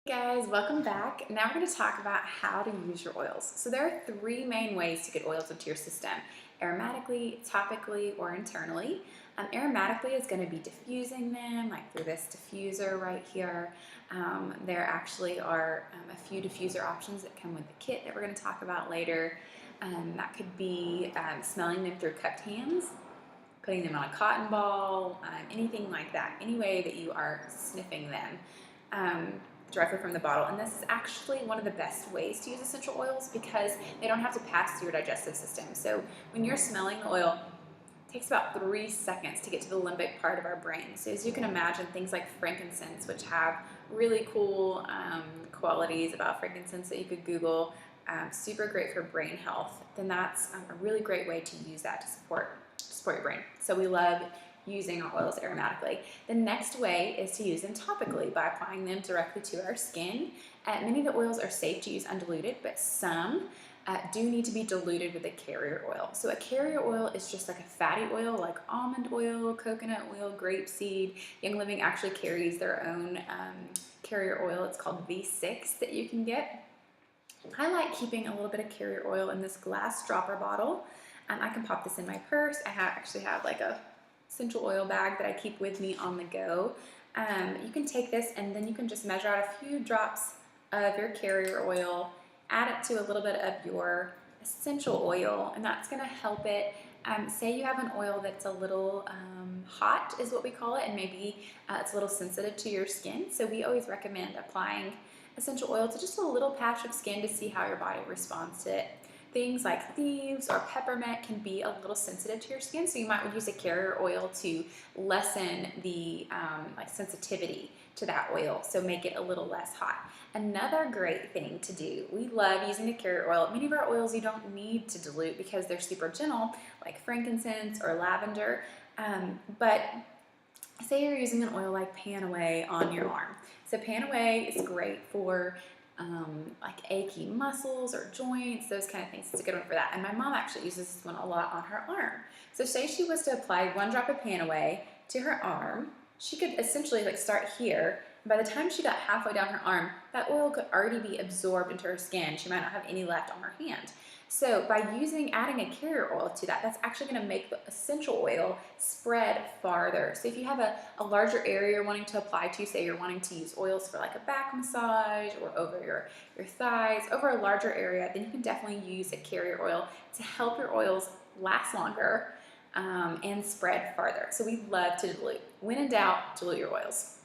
Hey guys, welcome back. Now we're going to talk about how to use your oils. So there are three main ways to get oils into your system: aromatically, topically, or internally. Aromatically is going to be diffusing them, like through this diffuser right here. There actually are a few diffuser options that come with the kit that we're going to talk about later. That could be smelling them through cupped hands, putting them on a cotton ball, anything like that, any way that you are sniffing them directly from the bottle. And this is actually one of the best ways to use essential oils because they don't have to pass through your digestive system. So when you're smelling the oil, it takes about 3 seconds to get to the limbic part of our brain. So as you can imagine, things like frankincense, which have really cool qualities about frankincense that you could Google, super great for brain health, then that's a really great way to use that to support your brain. So we love using our oils aromatically. The next way is to use them topically by applying them directly to our skin. Many of the oils are safe to use undiluted, but some do need to be diluted with a carrier oil. So a carrier oil is just like a fatty oil like almond oil, coconut oil, grapeseed. Young Living actually carries their own carrier oil. It's called V6 that you can get. I like keeping a little bit of carrier oil in this glass dropper bottle. I can pop this in my purse. I actually have like a essential oil bag that I keep with me on the go. You can take this and then you can just measure out a few drops of your carrier oil, add it to a little bit of your essential oil, and that's going to help it. Say you have an oil that's a little hot is what we call it, and maybe it's a little sensitive to your skin. So we always recommend applying essential oil to just a little patch of skin to see how your body responds to it. Things like leaves or peppermint can be a little sensitive to your skin, so you might use a carrier oil to lessen the sensitivity to that oil, so make it a little less hot. Another great thing to do, we love using a carrier oil. Many of our oils you don't need to dilute because they're super gentle, like frankincense or lavender, but say you're using an oil like Panaway on your arm. So Panaway is great for like achy muscles or joints, those kind of things. It's a good one for that. And my mom actually uses this one a lot on her arm. So say she was to apply 1 drop of Panaway to her arm, she could essentially like start here. And by the time she got halfway down her arm, that oil could already be absorbed into her skin. She might not have any left on her hand. So by adding a carrier oil to that, that's actually going to make the essential oil spread farther. So if you have a larger area you're wanting to apply to, say you're wanting to use oils for like a back massage or over your thighs, over a larger area, then you can definitely use a carrier oil to help your oils last longer and spread farther. So we love to dilute. When in doubt, dilute your oils.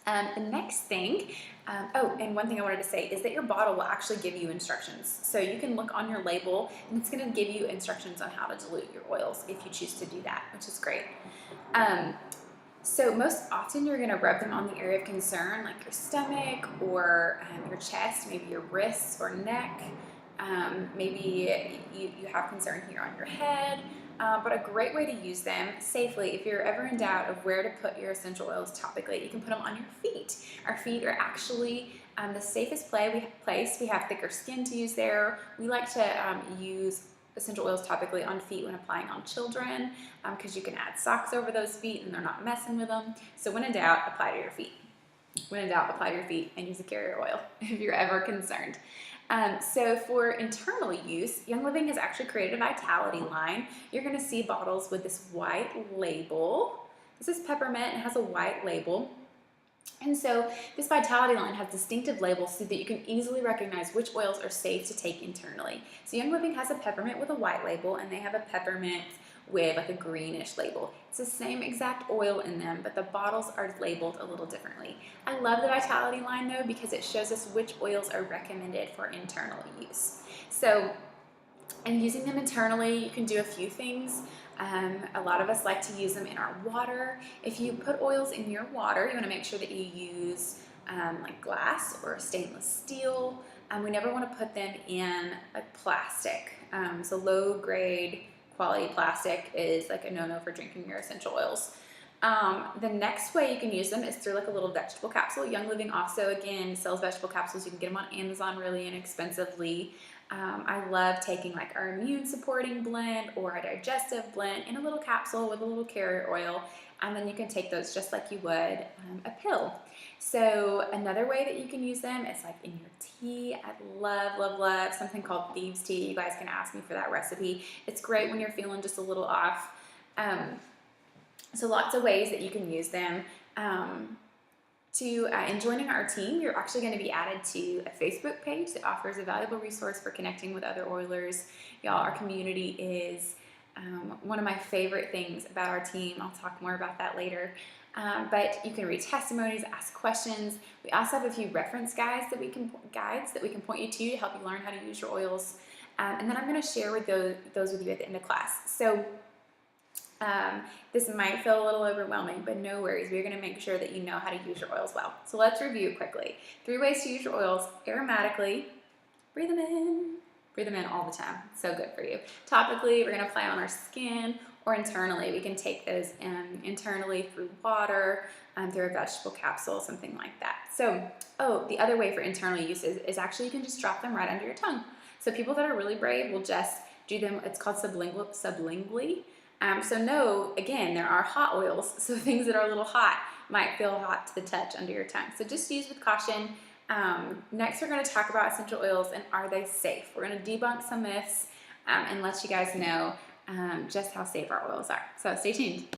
The next thing, and one thing I wanted to say is that your bottle will actually give you instructions. So you can look on your label and it's going to give you instructions on how to dilute your oils if you choose to do that, which is great. So most often you're going to rub them on the area of concern, like your stomach or your chest, maybe your wrists or neck. Maybe you have concern here on your head. But a great way to use them safely, if you're ever in doubt of where to put your essential oils topically, you can put them on your feet. Our feet are actually the safest place. We have thicker skin to use there. We like to use essential oils topically on feet when applying on children because you can add socks over those feet and they're not messing with them. So when in doubt, apply to your feet. When in doubt, apply to your feet and use a carrier oil if you're ever concerned. So for internal use, Young Living has actually created a vitality line. You're going to see bottles with this white label. This is peppermint. It has a white label. And so this vitality line has distinctive labels so that you can easily recognize which oils are safe to take internally. So Young Living has a peppermint with a white label, and they have a peppermint with like a greenish label. It's the same exact oil in them, but the bottles are labeled a little differently. I love the Vitality line though because it shows us which oils are recommended for internal use. So in using them internally, you can do a few things. A lot of us like to use them in our water. If you put oils in your water, you want to make sure that you use like glass or stainless steel. We never want to put them in like plastic. So low grade quality plastic is like a no-no for drinking your essential oils. The next way you can use them is through like a little vegetable capsule. Young Living also, again, sells vegetable capsules. You can get them on Amazon really inexpensively. I love taking like our immune supporting blend or a digestive blend in a little capsule with a little carrier oil. and then you can take those just like you would a pill. So another way that you can use them is like in your tea. I love, love, love something called thieves tea. You guys can ask me for that recipe. It's great when you're feeling just a little off. So lots of ways that you can use them. In joining our team, you're actually going to be added to a Facebook page that offers a valuable resource for connecting with other Oilers. Y'all, our community is one of my favorite things about our team. I'll talk more about that later. But you can read testimonies, ask questions. We also have a few reference guides that we can point you to help you learn how to use your oils. And then I'm going to share with those with you at the end of class. So this might feel a little overwhelming, but no worries. We're going to make sure that you know how to use your oils well. So let's review quickly. 3 ways to use your oils: aromatically, breathe them in all the time. So good for you. Topically, we're going to apply on our skin, or internally. We can take those internally through water, through a vegetable capsule, something like that. So, the other way for internal use is actually you can just drop them right under your tongue. So people that are really brave will just do them. It's called sublingually. So no, again, there are hot oils, so things that are a little hot might feel hot to the touch under your tongue. So just use with caution. Next, we're going to talk about essential oils and are they safe? We're going to debunk some myths and let you guys know just how safe our oils are. So stay tuned.